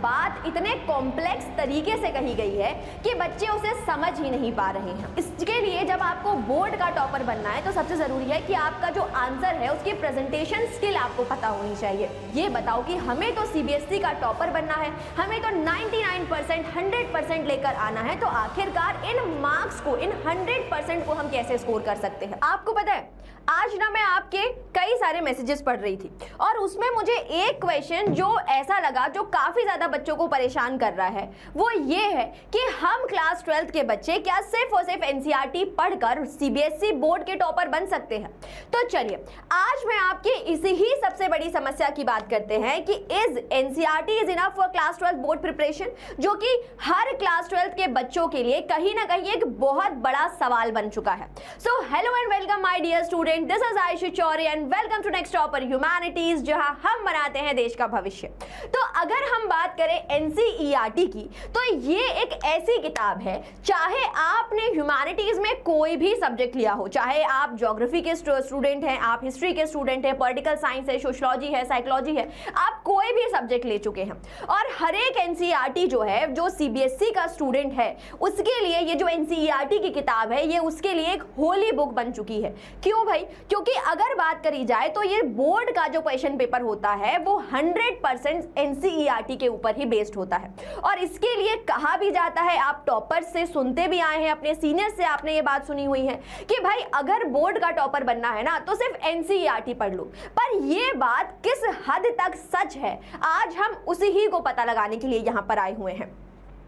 बात इतने कॉम्प्लेक्स तरीके से कही गई है कि बच्चे उसे समझ ही नहीं पा रहे हैं। इसके लिए जब आपको बोर्ड का टॉपर बनना है तो सबसे जरूरी है कि आपका जो आंसर है उसकी प्रेजेंटेशन स्किल आपको पता होनी चाहिए। ये बताओ कि हमें तो सीबीएसई का टॉपर बनना है, हमें तो 99% 100% लेकर आना है, तो आखिरकार इन मार्क्स को, इन 100% को हम कैसे स्कोर कर सकते हैं? आपको पता है, आज ना मैं आपके कई सारे मैसेजेस पढ़ रही थी और उसमें मुझे एक क्वेश्चन जो ऐसा लगा, जो काफी ज्यादा बच्चों को परेशान कर रहा है, वो ये है कि हम क्लास 12th के बच्चे क्या सिर्फ और सिर्फ एनसीईआरटी पढ़कर सीबीएसई बोर्ड के टॉपर बन सकते हैं? तो चलिए आज मैं आपकी इसी ही सबसे बड़ी समस्या की बात करते हैं कि is NCERT is enough for class 12 board preparation, जो कि हर क्लास 12th के बच्चों के लिए कहीं ना कहीं एक बहुत बड़ा सवाल बन चुका है। So hello and welcome my dear student, this is Ayushi Chauri and welcome to next topper humanities, जहां हम बनाते हैं देश का भविष्य। तो अगर हम बात करें एनसीईआरटी की, तो ये एक ऐसी किताब है, चाहे आपने ह्यूमैनिटीज में कोई भी सब्जेक्ट लिया हो, चाहे आप ज्योग्राफी के स्टूडेंट हैं, आप हिस्ट्री के स्टूडेंट हैं, पॉलिटिकल साइंस है, सोशियोलॉजी है, साइकोलॉजी है, आप कोई भी सब्जेक्ट ले चुके हैं, और हर एक एनसीईआरटी जो है, जो सीबीएसई का स्टूडेंट है, उसके लिए ये जो एनसीईआरटी की किताब है, ये उसके लिए एक होली बुक बन चुकी है। क्यों भाई? क्योंकि अगर बात करी जाए तो ये बोर्ड का जो क्वेश्चन पेपर होता है वो 100% एनसीईआरटी के ऊपर ही बेस्ड होता है, और इसके लिए कहा भी जाता है, आप टॉपर्स से सुनते भी आए हैं, अपने सीनियर्स से आपने ये बात सुनी हुई है कि भाई अगर बोर्ड का टॉपर बनना है ना तो सिर्फ एनसीईआरटी पढ़ लो। पर ये बात किस हद तक सच है, आज हम उसी ही को पता लगाने के लिए यहां पर आए हुए हैं।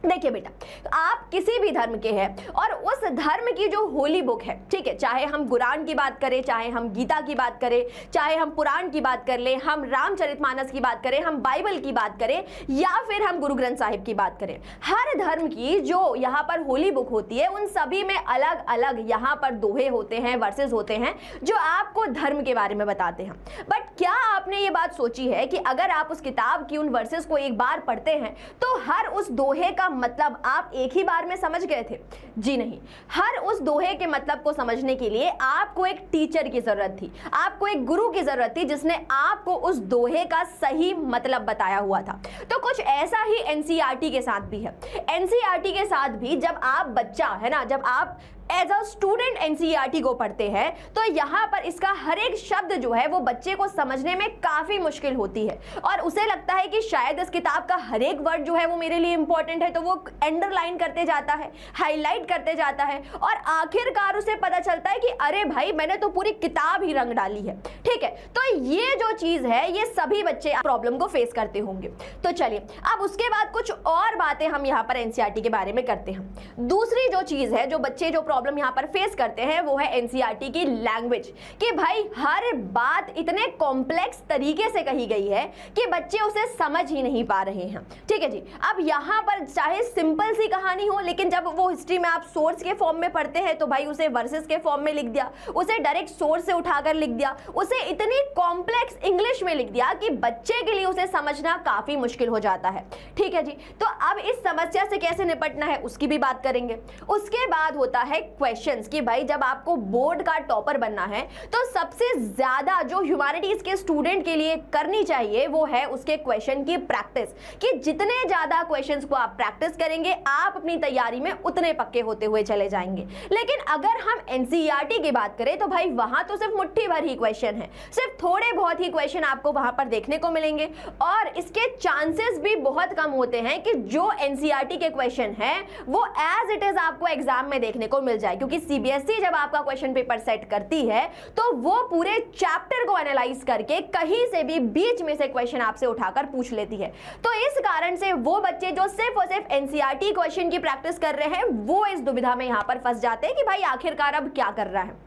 देखिए बेटा, आप किसी भी धर्म के हैं और उस धर्म की जो होली बुक है, ठीक है, चाहे हम कुरान की बात करें, चाहे हम गीता की बात करें, चाहे हम पुराण की बात कर लें, हम रामचरितमानस की बात करें, हम बाइबल की बात करें, या फिर हम गुरु ग्रंथ साहिब की बात करें, हर धर्म की जो यहाँ पर होली बुक होती है, उन सभी में अलग अलग यहाँ पर दोहे होते हैं, वर्सेस होते हैं, जो आपको धर्म के बारे में बताते हैं। बट क्या आपने ये बात सोची है कि अगर आप उस किताब की उन वर्सेस को एक बार पढ़ते हैं तो हर उस दोहे का मतलब आप एक ही बार में समझ गए थे? जी नहीं, हर उस दोहे के मतलब को समझने के लिए आपको एक टीचर की जरूरत थी, आपको एक गुरु की जरूरत थी जिसने आपको उस दोहे का सही मतलब बताया हुआ था। तो कुछ ऐसा ही एनसीईआरटी के साथ भी है। एनसीईआरटी के साथ भी जब आप बच्चा है ना, जब आप एज अ स्टूडेंट एनसीईआरटी को पढ़ते हैं तो यहाँ पर इसका हर एक शब्द जो है वो बच्चे को समझने में काफी मुश्किल होती है, और उसे लगता है कि शायद इस किताब का हर एक वर्ड जो है वो मेरे लिए इंपॉर्टेंट है, तो वो अंडरलाइन करते जाता है, हाईलाइट करते जाता है, और आखिरकार उसे पता चलता है कि अरे भाई मैंने तो पूरी किताब ही रंग डाली है। ठीक है, तो ये जो चीज है ये सभी बच्चे प्रॉब्लम को फेस करते होंगे। तो चलिए अब उसके बाद कुछ और बातें हम यहाँ पर एनसीईआरटी के बारे में करते हैं। दूसरी जो चीज है, जो बच्चे जो प्रॉब्लम यहां पर फेस करते हैं, वो है एनसीईआरटी की लैंग्वेज, कि भाई हर बात इतने कॉम्प्लेक्स तरीके से कही गई है कि बच्चे उसे समझ ही नहीं पा रहे हैं। ठीक है जी, अब यहां पर चाहे सिंपल सी कहानी हो, लेकिन जब वो हिस्ट्री में आप सोर्स के फॉर्म में पढ़ते हैं तो भाई उसे वर्सेस के फॉर्म में लिख दिया, उसे डायरेक्ट सोर्स से उठाकर लिख दिया, उसे इतनी कॉम्प्लेक्स इंग्लिश में लिख दिया कि बच्चे के लिए उसे समझना काफी मुश्किल हो जाता है। ठीक है जी, तो अब इस समस्या से कैसे निपटना है उसकी भी बात करेंगे। उसके बाद होता है क्वेश्चंस, कि भाई जब आपको बोर्ड का टॉपर बनना है तो सबसे ज्यादा जो ह्यूमैनिटीज के स्टूडेंट के लिए करनी चाहिए वो है उसके क्वेश्चन की प्रैक्टिस, कि जितने ज्यादा क्वेश्चंस को आप प्रैक्टिस करेंगे आप अपनी तैयारी में उतने पक्के होते हुए चले जाएंगे। लेकिन अगर हम एनसीईआरटी की बात करें तो भाई वहां तो सिर्फ मुट्ठी भर ही क्वेश्चन है, सिर्फ थोड़े बहुत ही क्वेश्चन आपको वहां पर देखने को मिलेंगे, और इसके चांसेस भी बहुत कम होते हैं कि जो एनसीईआरटी के क्वेश्चन है वो एज इट इज आपको एग्जाम में देखने को मिल जाए, क्योंकि सीबीएसई जब आपका क्वेश्चन पेपर सेट करती है तो वो पूरे चैप्टर को एनालाइज करके कहीं से भी बीच में से क्वेश्चन आपसे उठाकर पूछ लेती है। तो इस कारण से वो बच्चे जो सिर्फ और सिर्फ एनसीईआरटी क्वेश्चन की प्रैक्टिस कर रहे हैं वो इस दुविधा में यहां पर फंस जाते हैं कि भाई आखिरकार अब क्या कर रहा है।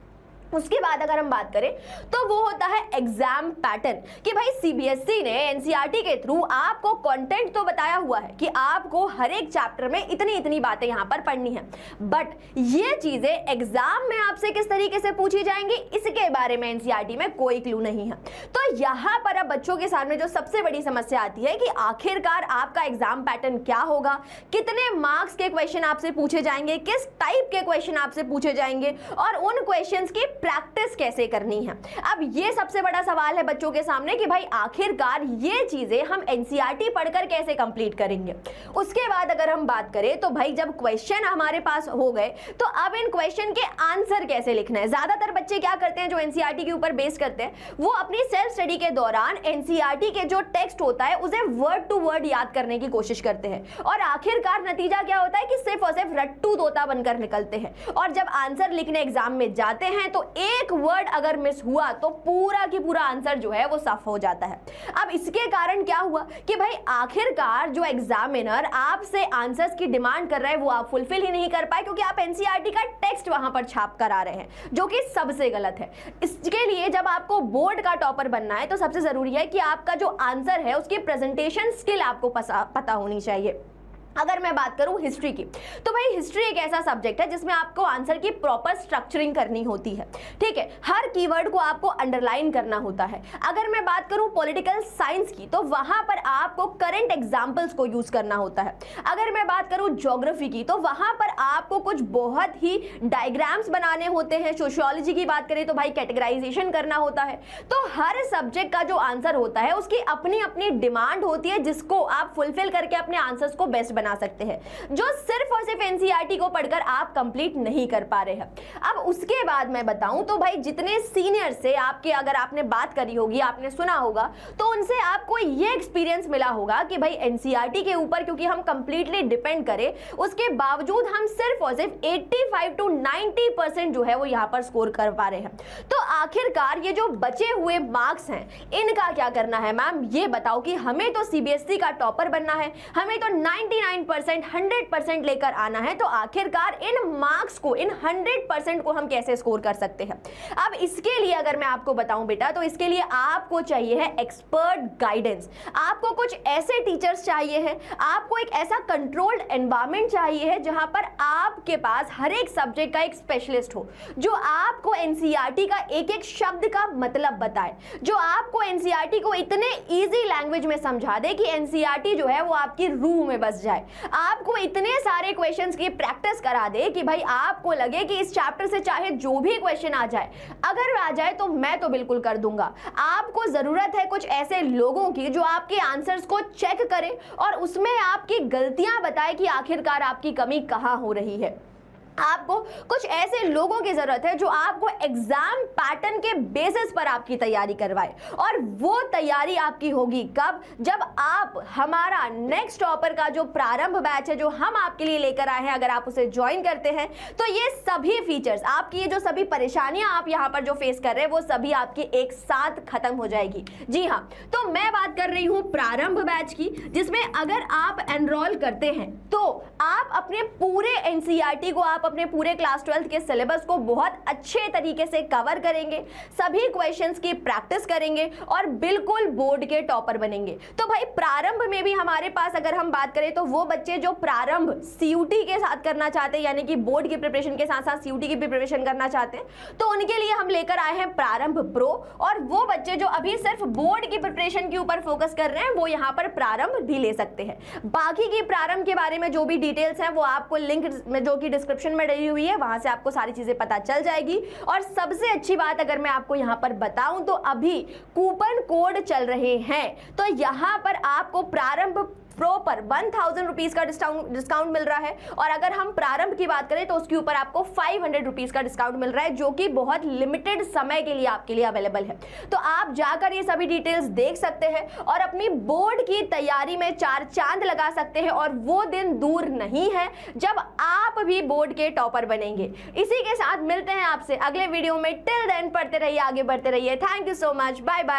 उसके बाद अगर हम बात करें तो वो होता है एग्जाम पैटर्न, कि भाई सीबीएसई ने एनसीईआरटी के थ्रू आपको कंटेंट तो बताया हुआ है कि आपको हर एक चैप्टर में इतनी इतनी बातें यहां पर पढ़नी है, बट ये चीजें एग्जाम में आपसे किस तरीके से पूछी जाएंगी इसके बारे में एनसीईआरटी में कोई क्लू नहीं है। तो यहां पर अब बच्चों के सामने जो सबसे बड़ी समस्या आती है कि आखिरकार आपका एग्जाम पैटर्न क्या होगा, कितने मार्क्स के क्वेश्चन आपसे पूछे जाएंगे, किस टाइप के क्वेश्चन आपसे पूछे जाएंगे, और उन क्वेश्चंस की प्रैक्टिस कैसे करनी है। अब ये सबसे बड़ा सवाल है बच्चों के सामने कि भाई आखिरकार ये चीजें हम एनसीईआरटी पढ़कर कैसे कंप्लीट करेंगे। उसके बाद अगर हम बात करें तो भाई जब क्वेश्चन हमारे पास हो गए तो अब इन क्वेश्चन के आंसर कैसे लिखना है। ज्यादातर बच्चे क्या करते हैं जो एनसीईआरटी के ऊपर बेस करते हैं, वो अपनी सेल्फ स्टडी के दौरान एनसीईआरटी के जो टेक्स्ट होता है उसे वर्ड टू वर्ड याद करने की कोशिश करते हैं और आखिरकार नतीजा क्या होता है कि सिर्फ और सिर्फ रट्टू तोता बनकर निकलते हैं। और जब आंसर लिखने एग्जाम में जाते हैं तो एक वर्ड अगर मिस हुआ तो पूरा की पूरा आंसर जो है वो सफ हो जाता है। अब इसके कारण क्या हुआ कि भाई आखिरकार जो एग्जामिनर आपसे आंसर्स की डिमांड कर रहा है वो आप फुलफिल ही नहीं कर पाए, क्योंकि आप एनसीईआरटी का टेक्स्ट वहां पर छाप कर आ रहे हैं, जो कि सबसे गलत है। इसके लिए जब आपको बोर्ड का टॉपर बनना है तो सबसे जरूरी है कि आपका जो आंसर है उसकी प्रेजेंटेशन स्किल आपको पता होनी चाहिए। अगर मैं बात करूं हिस्ट्री की, तो भाई हिस्ट्री एक ऐसा सब्जेक्ट है जिसमें आपको आंसर की प्रॉपर स्ट्रक्चरिंग करनी होती है, ठीक है। हर कीवर्ड को आपको अंडरलाइन करना होता है। अगर मैं बात करूं पॉलिटिकल साइंस की, तो वहां पर आपको करंट एग्जांपल्स को यूज करना होता है। अगर मैं बात करूं ज्योग्राफी की, तो वहां पर आपको कुछ बहुत ही डायग्राम्स बनाने होते हैं। सोशियोलॉजी की बात करें तो भाई कैटेगराइजेशन करना होता है। तो हर सब्जेक्ट का जो आंसर होता है उसकी अपनी अपनी डिमांड होती है, जिसको आप फुलफिल करके अपने आंसर्स को बेस्ट बना सकते हैं, जो सिर्फ और सिर्फ एनसीईआरटी को पढ़कर आप कंप्लीट नहीं कर पा रहे हैं। अब उसके बाद मैं बताऊं तो भाई जितने सीनियर से आपके, अगर आपने बात करी होगी, आपने सुना होगा, तो उनसे आपको ये एक्सपीरियंस मिला होगा कि भाई एनसीईआरटी के ऊपर क्योंकि हम कंप्लीटली डिपेंड करें, उसके बावजूद हम सिर्फ और सिर्फ 85 to 90% जो है वो यहां पर स्कोर कर पा रहे हैं। तो आखिरकार ये जो बचे हुए मार्क्स हैं इनका क्या करना है मैम, ये बताओ कि हमें तो सीबीएसई का टॉपर बनना है, हमें तो 99% 100% लेकर आना है, तो आखिरकार इन मार्क्स को, इन 100% को हम कैसे स्कोर कर सकते हैं। अब इसके लिए अगर मैं आपको बताऊं बेटा, तो इसके लिए आपको चाहिए है एक्सपर्ट गाइडेंस। आपको कुछ ऐसे टीचर्स चाहिए हैं, आपको एक ऐसा कंट्रोल्ड एनवायरनमेंट चाहिए है जहां पर आपके पास हर एक सब्जेक्ट का एक स्पेशलिस्ट हो, जो आपको एनसीईआरटी का एक एक शब्द का मतलब बताए, जो आपको एनसीईआरटी को इतने इजी लैंग्वेज में समझा दे कि एनसीईआरटी जो है वो आपकी रूह में बस जाए, आपको इतने सारे क्वेश्चंस की प्रैक्टिस करा दे कि भाई आपको लगे कि इस चैप्टर से चाहे जो भी क्वेश्चन आ जाए, अगर आ जाए तो मैं तो बिल्कुल कर दूंगा। आपको जरूरत है कुछ ऐसे लोगों की जो आपके आंसर्स को चेक करे और उसमें आपकी गलतियां बताए कि आखिरकार आपकी कमी कहां हो रही है। आपको कुछ ऐसे लोगों की जरूरत है जो आपको एग्जाम पैटर्न के बेसिस पर आपकी तैयारी करवाए, और वो तैयारी आपकी होगी कब, जब आप हमारा नेक्स्ट टॉपर का जो प्रारंभ बैच है जो हम आपके लिए लेकर आए हैं, अगर आप उसे ज्वाइन करते हैं तो ये सभी फीचर्स, आपकी ये जो सभी परेशानियां आप यहाँ पर जो फेस कर रहे हैं वो सभी आपकी एक साथ खत्म हो जाएगी। जी हाँ, तो मैं बात कर रही हूँ प्रारंभ बैच की, जिसमें अगर आप एनरोल करते हैं तो आप अपने पूरे एनसीईआरटी को, आप अपने पूरे क्लास 12th के सिलेबस को बहुत अच्छे तरीके से कवर करेंगे, सभी क्वेश्चंस की प्रैक्टिस करेंगे और बिल्कुल बोर्ड के टॉपर बनेंगे। तो भाई प्रारंभ में भी हमारे पास अगर हम बात करें तो वो बच्चे जो प्रारंभ सीयूटी के साथ करना चाहते हैं, यानी कि बोर्ड की प्रिपरेशन के साथ साथ सीयूटी की भी प्रिपरेशन करना चाहते हैं, तो उनके लिए हम लेकर आए हैं प्रारंभ प्रो। और वो बच्चे जो अभी सिर्फ बोर्ड की प्रिपरेशन के ऊपर फोकस कर रहे हैं वो यहाँ पर प्रारंभ भी ले सकते हैं। बाकी की प्रारंभ के बारे में जो भी डिटेल्स हैं वो आपको लिंक में जो कि डिस्क्रिप्शन में डली हुई है वहां से आपको सारी चीजें पता चल जाएगी। और सबसे अच्छी बात अगर मैं आपको यहां पर बताऊं तो अभी कूपन कोड चल रहे हैं, तो यहां पर आपको प्रारंभ प्रो पर 1000 रुपीज का डिस्काउंट मिल रहा है, और अगर हम प्रारंभ की बात करें तो उसके ऊपर आपको 500 रुपीज का डिस्काउंट मिल रहा है, जो कि बहुत लिमिटेड समय के लिए आपके लिए अवेलेबल है। तो आप जाकर ये सभी डिटेल्स देख सकते हैं और अपनी बोर्ड की तैयारी में 4 चांद लगा सकते हैं, और वो दिन दूर नहीं है जब आप भी बोर्ड के टॉपर बनेंगे। इसी के साथ मिलते हैं आपसे अगले वीडियो में। टिल देन पढ़ते रहिए, आगे बढ़ते रहिए। Thank you so much, bye bye.